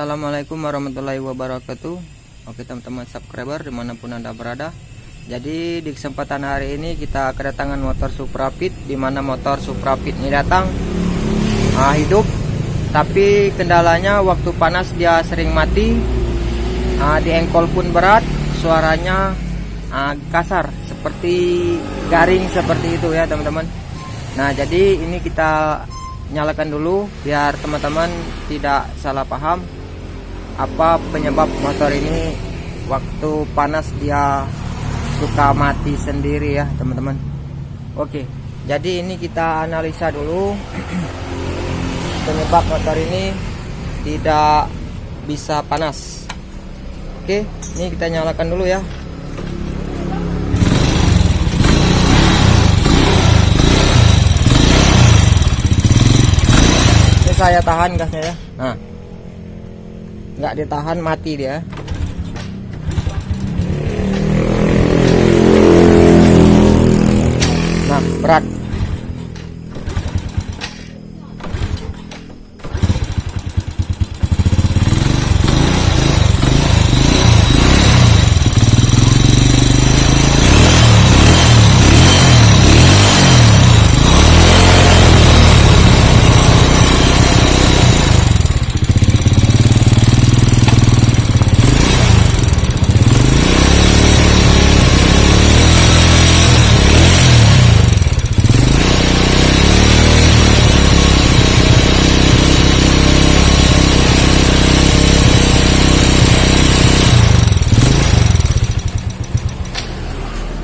Assalamualaikum warahmatullahi wabarakatuh. Oke teman-teman subscriber dimanapun anda berada. Jadi di kesempatan hari ini kita kedatangan motor Supra Fit, dimana motor Supra Fit ini datang hidup, tapi kendalanya waktu panas dia sering mati, di engkol pun berat, suaranya kasar seperti garing seperti itu ya teman-teman. Nah jadi ini kita nyalakan dulu biar teman-teman tidak salah paham apa penyebab motor ini waktu panas dia suka mati sendiri ya teman-teman. Oke, jadi ini kita analisa dulu penyebab motor ini tidak bisa panas. Oke, ini kita nyalakan dulu ya. Saya tahan gasnya ya. Nah, nggak ditahan mati dia. Nah, berat.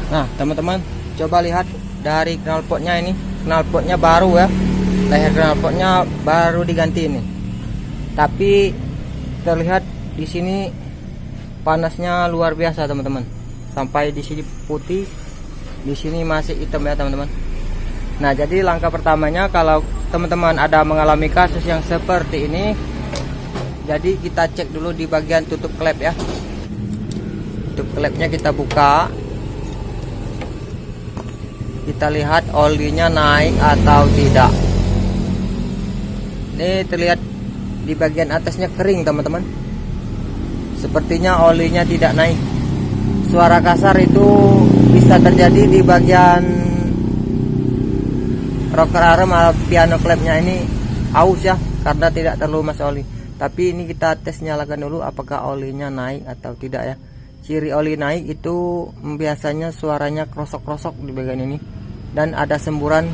Nah teman-teman coba lihat dari knalpotnya, ini knalpotnya baru ya, leher knalpotnya baru diganti ini, tapi terlihat di sini panasnya luar biasa teman-teman, sampai di sini putih, di sini masih hitam ya teman-teman. Nah jadi langkah pertamanya kalau teman-teman ada mengalami kasus yang seperti ini, jadi kita cek dulu di bagian tutup klep ya. Tutup klepnya kita buka, kita lihat olinya naik atau tidak. Ini terlihat di bagian atasnya kering teman-teman, sepertinya olinya tidak naik. Suara kasar itu bisa terjadi di bagian rocker arm atau piano klepnya ini aus ya, karena tidak terlalu masuk oli. Tapi ini kita tes, nyalakan dulu apakah olinya naik atau tidak ya. Ciri oli naik itu biasanya suaranya krosok-krosok di bagian ini, dan ada semburan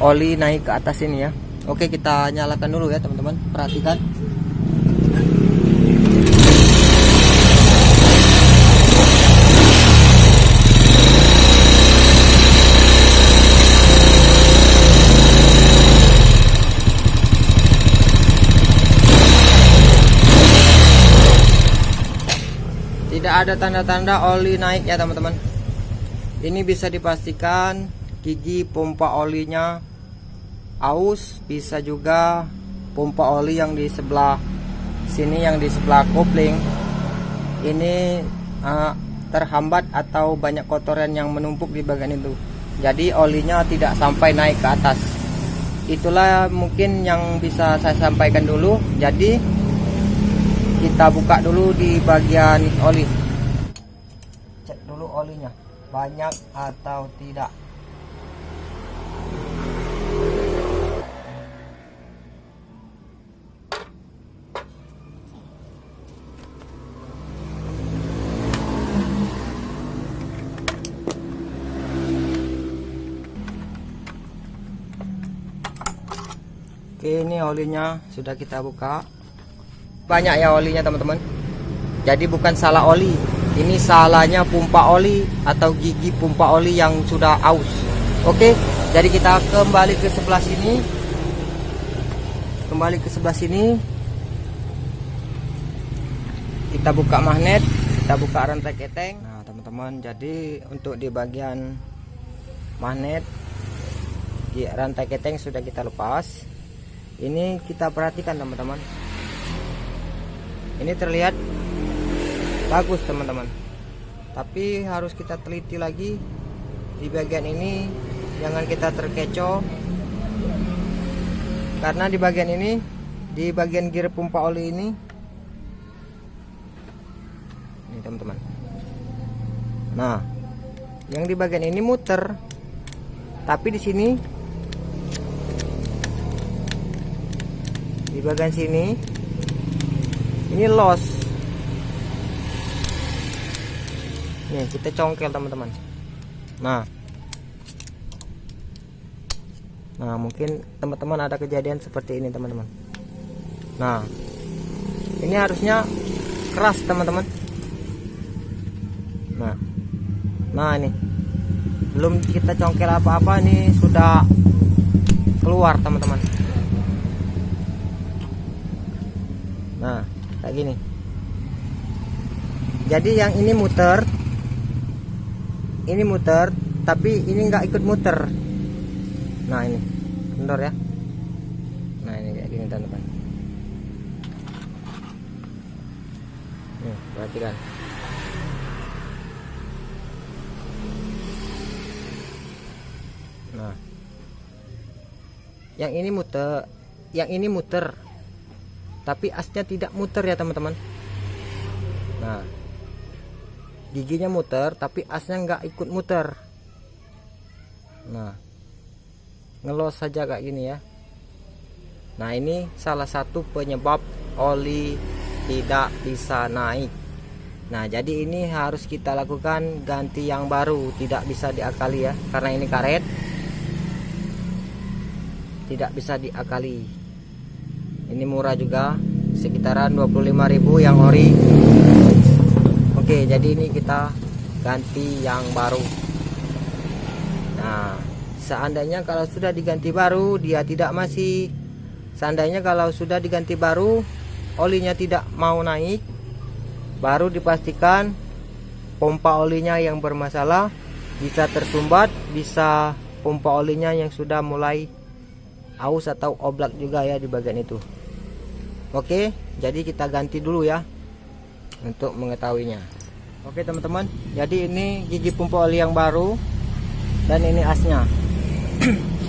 oli naik ke atas ini ya. Oke, kita nyalakan dulu ya teman-teman, perhatikan. Tidak ada tanda-tanda oli naik ya teman-teman. Ini bisa dipastikan gigi pompa olinya aus, bisa juga pompa oli yang di sebelah sini, yang di sebelah kopling ini terhambat atau banyak kotoran yang menumpuk di bagian itu. Jadi olinya tidak sampai naik ke atas. Itulah mungkin yang bisa saya sampaikan dulu. Jadi kita buka dulu di bagian oli, cek dulu olinya banyak atau tidak. Oke, ini olinya sudah kita buka. Banyak ya olinya teman-teman. Jadi bukan salah oli, ini salahnya pompa oli atau gigi pompa oli yang sudah aus. Oke, jadi kita kembali ke sebelah sini. Kembali ke sebelah sini. Kita buka magnet, kita buka rantai keteng. Nah, teman-teman, jadi untuk di bagian magnet di rantai keteng sudah kita lepas. Ini kita perhatikan teman-teman. Ini terlihat bagus teman-teman, tapi harus kita teliti lagi di bagian ini, jangan kita terkecoh, karena di bagian ini, di bagian gear pompa oli ini Ini teman-teman. Nah, yang di bagian ini muter, tapi di sini, di bagian sini ini los. Nih kita congkel teman-teman. Nah mungkin teman-teman ada kejadian seperti ini teman-teman. Nah ini harusnya keras teman-teman. Nah ini belum kita congkel apa-apa, ini sudah keluar teman-teman. Nah kayak gini. Jadi yang ini muter, tapi ini nggak ikut muter. Nah ini kendor ya. Nah ini kayak gini teman-teman. Nih perhatikan. Nah yang ini muter, tapi asnya tidak muter ya teman-teman. Nah giginya muter tapi asnya nggak ikut muter. Nah ngelos saja kayak gini ya. Nah ini salah satu penyebab oli tidak bisa naik. Nah jadi ini harus kita lakukan ganti yang baru, tidak bisa diakali ya, karena ini karet tidak bisa diakali. Ini murah juga, sekitaran 25.000 yang ori. Oke, jadi ini kita ganti yang baru. Nah, seandainya kalau sudah diganti baru dia tidak masih, seandainya kalau sudah diganti baru olinya tidak mau naik, baru dipastikan pompa olinya yang bermasalah, bisa tersumbat, bisa pompa olinya yang sudah mulai aus atau oblak juga ya di bagian itu. Oke, jadi kita ganti dulu ya untuk mengetahuinya. Oke teman-teman, jadi ini gigi pompa oli yang baru dan ini asnya.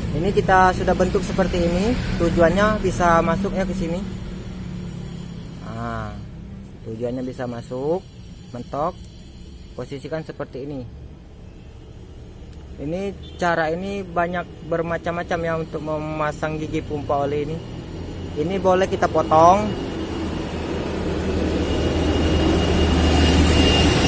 Ini kita sudah bentuk seperti ini, tujuannya bisa masuknya ke sini. Nah, tujuannya bisa masuk, mentok, posisikan seperti ini. Ini cara ini banyak bermacam-macam ya untuk memasang gigi pompa oli ini. Ini boleh kita potong.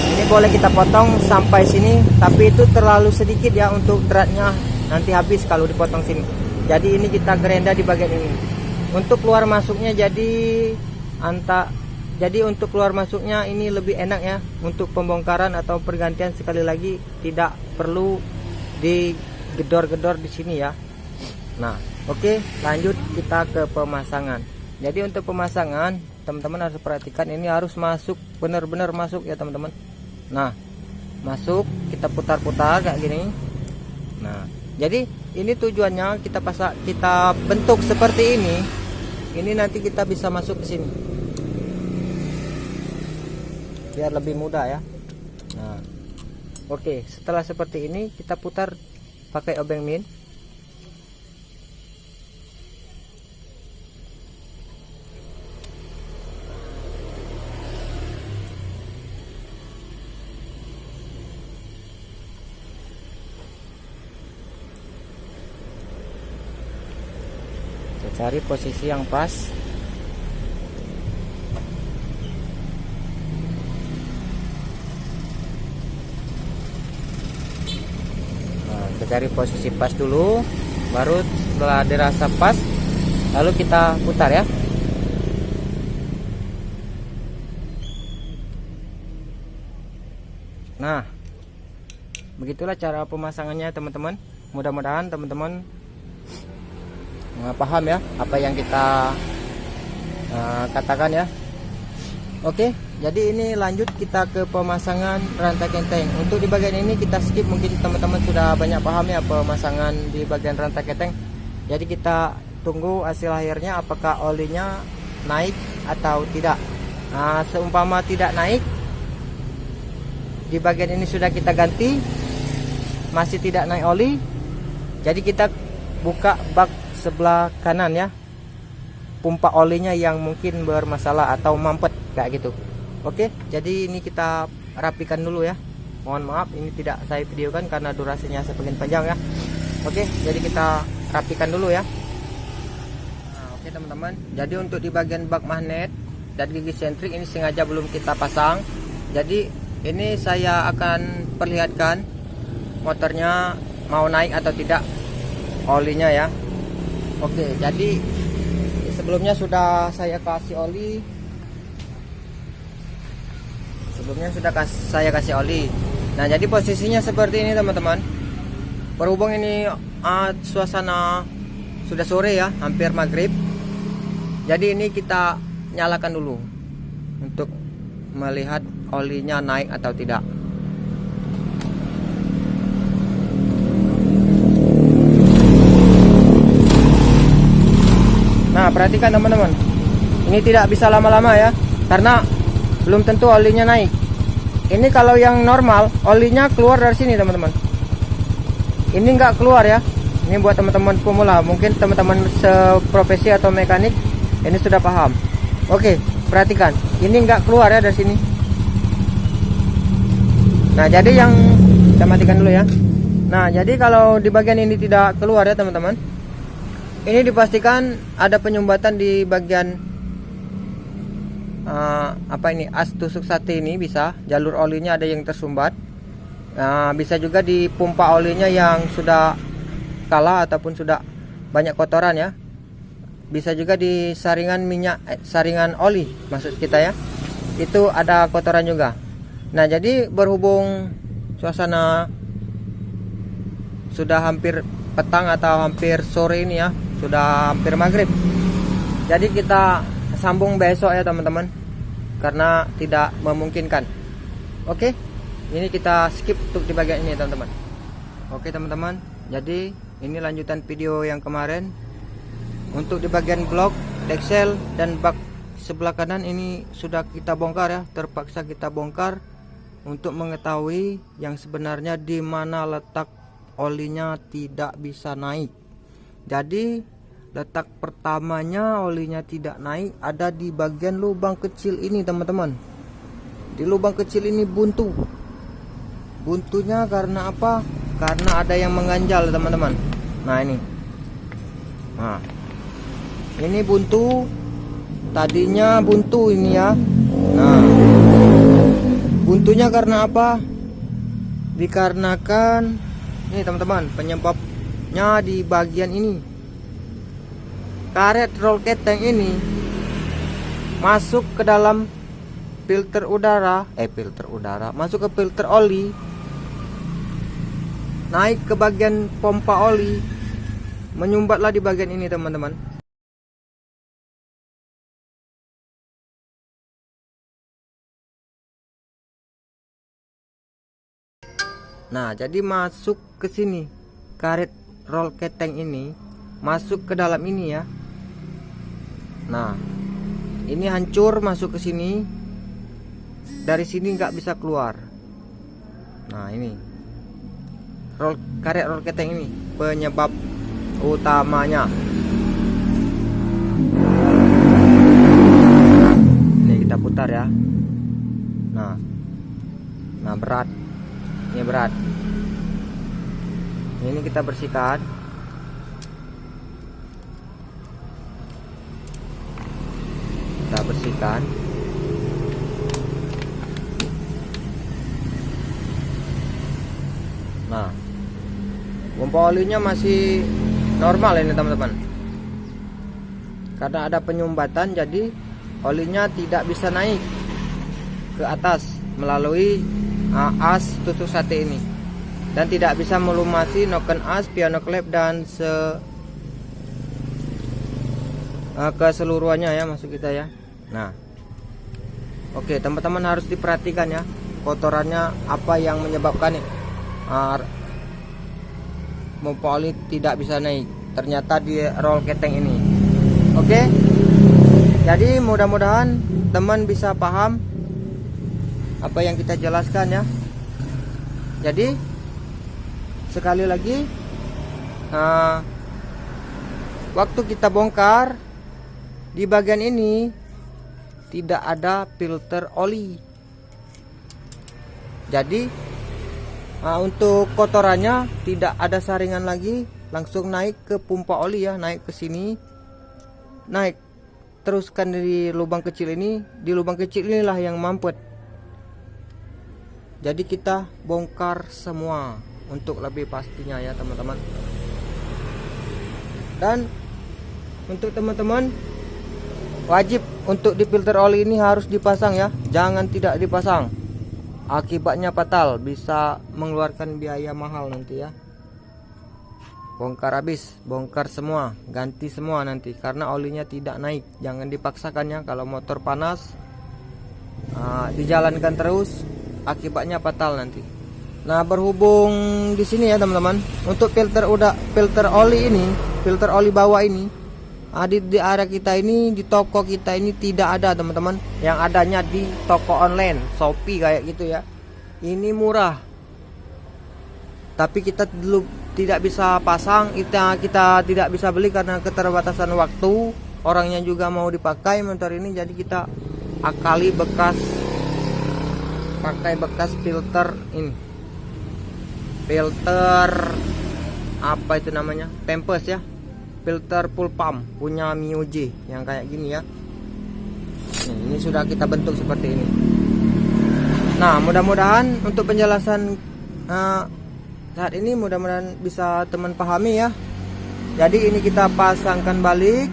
Ini boleh kita potong sampai sini, tapi itu terlalu sedikit ya untuk beratnya, nanti habis kalau dipotong sini. Jadi ini kita gerenda di bagian ini. Untuk keluar masuknya jadi untuk keluar masuknya ini lebih enak ya. Untuk pembongkaran atau pergantian sekali lagi tidak perlu digedor-gedor di sini ya. Nah, oke, lanjut kita ke pemasangan. Jadi untuk pemasangan, teman-teman harus perhatikan ini harus masuk, benar-benar masuk ya teman-teman. Nah, masuk, kita putar-putar kayak gini. Nah, jadi ini tujuannya kita bentuk seperti ini. Ini nanti kita bisa masuk ke sini. Biar lebih mudah ya. Nah, oke, setelah seperti ini kita putar pakai obeng min. Cari posisi yang pas. Nah, kita cari posisi pas dulu, baru setelah dirasa pas lalu kita putar ya. Nah, begitulah cara pemasangannya teman-teman. Mudah-mudahan teman-teman paham ya apa yang kita katakan ya. Oke, jadi ini lanjut kita ke pemasangan rantai keteng. Untuk di bagian ini kita skip, mungkin teman-teman sudah banyak paham ya pemasangan di bagian rantai keteng. Jadi kita tunggu hasil akhirnya apakah olinya naik atau tidak. Nah, seumpama tidak naik, di bagian ini sudah kita ganti, masih tidak naik oli, jadi kita buka bak sebelah kanan ya, pompa olinya yang mungkin bermasalah atau mampet kayak gitu. Oke, jadi ini kita rapikan dulu ya. Mohon maaf ini tidak saya videokan karena durasinya semakin panjang ya. Oke, jadi kita rapikan dulu ya. Nah, oke teman-teman. Jadi untuk di bagian bak magnet dan gigi sentrik ini sengaja belum kita pasang. Jadi ini saya akan perlihatkan motornya mau naik atau tidak olinya ya. Oke, jadi sebelumnya sudah saya kasih oli. Saya kasih oli. Nah, jadi posisinya seperti ini teman-teman. Berhubung ini suasana sudah sore ya, hampir maghrib. Jadi ini kita nyalakan dulu untuk melihat olinya naik atau tidak. Nah, perhatikan teman-teman. Ini tidak bisa lama-lama ya, karena belum tentu olinya naik. Ini kalau yang normal olinya keluar dari sini teman-teman. Ini nggak keluar ya. Ini buat teman-teman pemula, mungkin teman-teman seprofesi atau mekanik ini sudah paham. Oke, perhatikan. Ini nggak keluar ya dari sini. Nah, jadi yang kita matikan dulu ya. Nah, jadi kalau di bagian ini tidak keluar ya teman-teman. Ini dipastikan ada penyumbatan di bagian as tusuk sate ini, bisa jalur olinya ada yang tersumbat. Bisa juga di pompa olinya yang sudah kalah ataupun sudah banyak kotoran ya. Bisa juga di saringan minyak, saringan oli maksud kita ya, itu ada kotoran juga. Nah, jadi berhubung suasana sudah hampir petang atau hampir sore ini ya, sudah hampir maghrib, jadi kita sambung besok ya teman-teman, karena tidak memungkinkan. Oke, ini kita skip untuk di bagian ini teman-teman. Oke teman-teman, jadi ini lanjutan video yang kemarin. Untuk di bagian blok, deksel dan bak sebelah kanan ini sudah kita bongkar ya, terpaksa kita bongkar untuk mengetahui yang sebenarnya di mana letak olinya tidak bisa naik. Jadi letak pertamanya olinya tidak naik ada di bagian lubang kecil ini teman-teman. Di lubang kecil ini buntu. Buntunya karena apa? Karena ada yang mengganjal teman-teman. Nah ini. Nah, ini buntu. Tadinya buntu ini ya. Nah, buntunya karena apa? Dikarenakan ini teman-teman, penyebabnya di bagian ini. Karet roll keteng ini masuk ke dalam filter udara, masuk ke filter oli, naik ke bagian pompa oli, menyumbatlah di bagian ini teman-teman. Nah, jadi masuk ke sini, karet roll keteng ini masuk ke dalam ini ya. Nah, ini hancur masuk ke sini. Dari sini nggak bisa keluar. Nah, ini karet roll keteng ini penyebab utamanya. Ini kita putar ya. Nah berat. Ini berat. Ini kita bersihkan. Nah, pompa olinya masih normal ini teman-teman. Karena ada penyumbatan, jadi olinya tidak bisa naik ke atas melalui as tusuk sate ini, dan tidak bisa melumasi noken as, piano clap dan keseluruhannya ya, maksud kita ya. Nah, oke teman-teman, harus diperhatikan ya kotorannya apa yang menyebabkan pompa oli tidak bisa naik. Ternyata di roll keteng ini. Oke, jadi mudah-mudahan teman bisa paham apa yang kita jelaskan ya. Jadi sekali lagi, waktu kita bongkar di bagian ini tidak ada filter oli. Jadi untuk kotorannya tidak ada saringan lagi, langsung naik ke pompa oli ya, naik ke sini, naik teruskan dari lubang kecil ini. Di lubang kecil inilah yang mampet. Jadi kita bongkar semua untuk lebih pastinya ya teman-teman. Dan untuk teman-teman wajib untuk di filter oli ini harus dipasang ya, jangan tidak dipasang. Akibatnya fatal, bisa mengeluarkan biaya mahal nanti ya. Bongkar habis, bongkar semua, ganti semua nanti karena olinya tidak naik. Jangan dipaksakan ya, kalau motor panas dijalankan terus, akibatnya fatal nanti. Nah, berhubung di sini ya teman-teman, untuk filter oli ini, filter oli bawah ini, di area kita ini, di toko kita ini tidak ada teman-teman. Yang adanya di toko online Shopee kayak gitu ya. Ini murah, tapi kita dulu tidak bisa pasang, kita tidak bisa beli karena keterbatasan waktu. Orangnya juga mau dipakai motor ini, jadi kita akali pakai bekas filter ini, filter apa itu namanya, Pampers ya, filter full pump punya Miyuji yang kayak gini ya. Ini sudah kita bentuk seperti ini. Nah, mudah-mudahan untuk penjelasan saat ini mudah-mudahan bisa teman pahami ya. Jadi ini kita pasangkan balik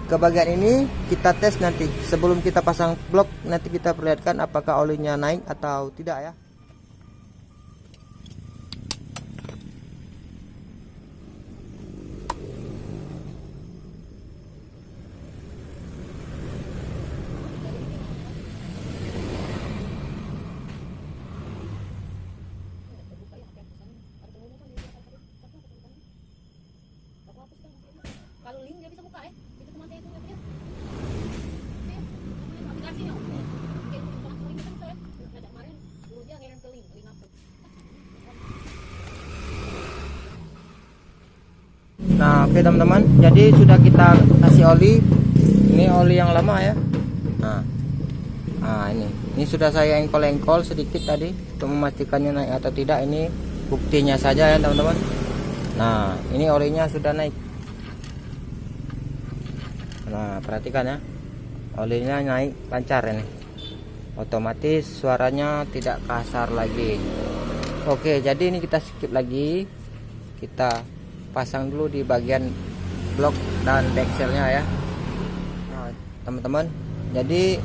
ke bagian ini, kita tes nanti. Sebelum kita pasang blok, nanti kita perlihatkan apakah olinya naik atau tidak ya. Kalau link dia bisa buka ya. Itu cuma saya itu punya. Aplikasinya. Oke, langsung link bisa ya. Nah, kemarin dulu dia ngirim ke link apa. Nah, oke teman-teman, jadi sudah kita kasih oli. Ini oli yang lama ya. Nah, ini sudah saya engkol-engkol sedikit tadi untuk memastikannya naik atau tidak. Ini buktinya saja ya teman-teman. Nah, ini olinya sudah naik. Nah, perhatikan ya, olinya naik lancar ini, otomatis suaranya tidak kasar lagi. Oke, jadi ini kita skip lagi, kita pasang dulu di bagian blok dan dekselnya ya. Nah, teman-teman, jadi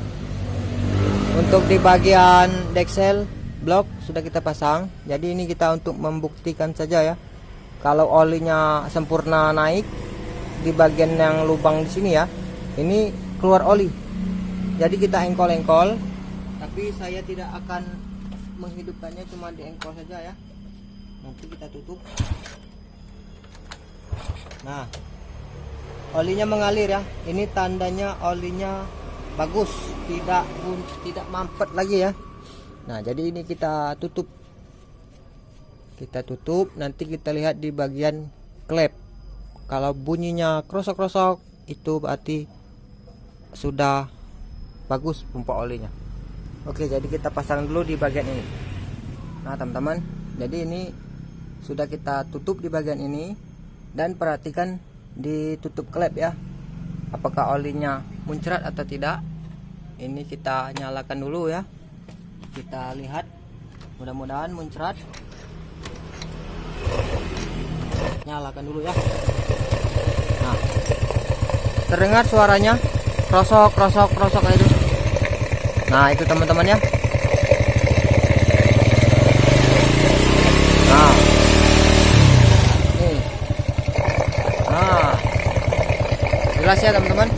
untuk di bagian deksel blok sudah kita pasang. Jadi ini kita untuk membuktikan saja ya, kalau olinya sempurna naik di bagian yang lubang di sini ya, ini keluar oli. Jadi kita engkol-engkol, tapi saya tidak akan menghidupkannya, cuma diengkol saja ya. Nanti kita tutup. Nah, olinya mengalir ya. Ini tandanya olinya bagus, tidak mampet lagi ya. Nah, jadi ini kita tutup. Kita tutup, nanti kita lihat di bagian klep. Kalau bunyinya krosok-krosok, itu berarti sudah bagus pompa olinya. Oke, jadi kita pasang dulu di bagian ini. Nah teman-teman, jadi ini sudah kita tutup di bagian ini. Dan perhatikan di tutup klep ya, apakah olinya muncrat atau tidak. Ini kita nyalakan dulu ya, kita lihat, mudah-mudahan muncrat. Nyalakan dulu ya. Nah, terdengar suaranya krosok kayak itu. Nah, itu teman-teman ya. Nah, nih. Nah, jelas ya teman-teman,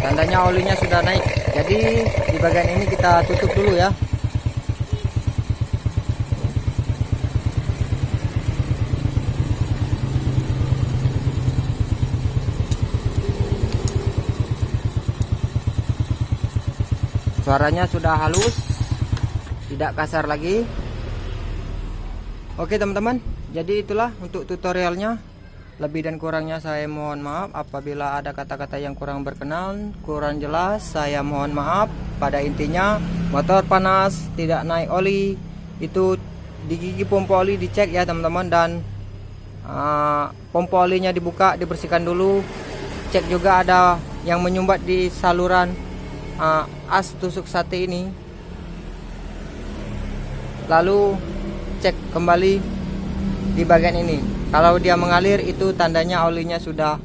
tandanya olinya sudah naik. Jadi di bagian ini kita tutup dulu ya. Suaranya sudah halus, tidak kasar lagi. Oke teman-teman, jadi itulah untuk tutorialnya. Lebih dan kurangnya saya mohon maaf. Apabila ada kata-kata yang kurang berkenan, kurang jelas, saya mohon maaf. Pada intinya motor panas, tidak naik oli, itu di gigi pompa oli dicek ya teman-teman. Dan pompa olinya dibuka, dibersihkan dulu. Cek juga ada yang menyumbat di saluran as tusuk sate ini. Lalu cek kembali di bagian ini. Kalau dia mengalir itu tandanya olinya sudah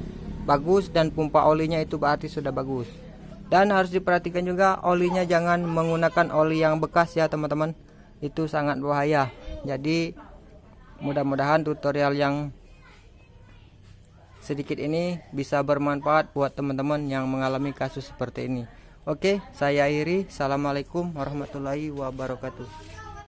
bagus dan pompa olinya itu berarti sudah bagus. Dan harus diperhatikan juga olinya jangan menggunakan oli yang bekas ya teman-teman. Itu sangat bahaya. Jadi mudah-mudahan tutorial yang sedikit ini bisa bermanfaat buat teman-teman yang mengalami kasus seperti ini. Oke, saya akhiri. Assalamualaikum warahmatullahi wabarakatuh.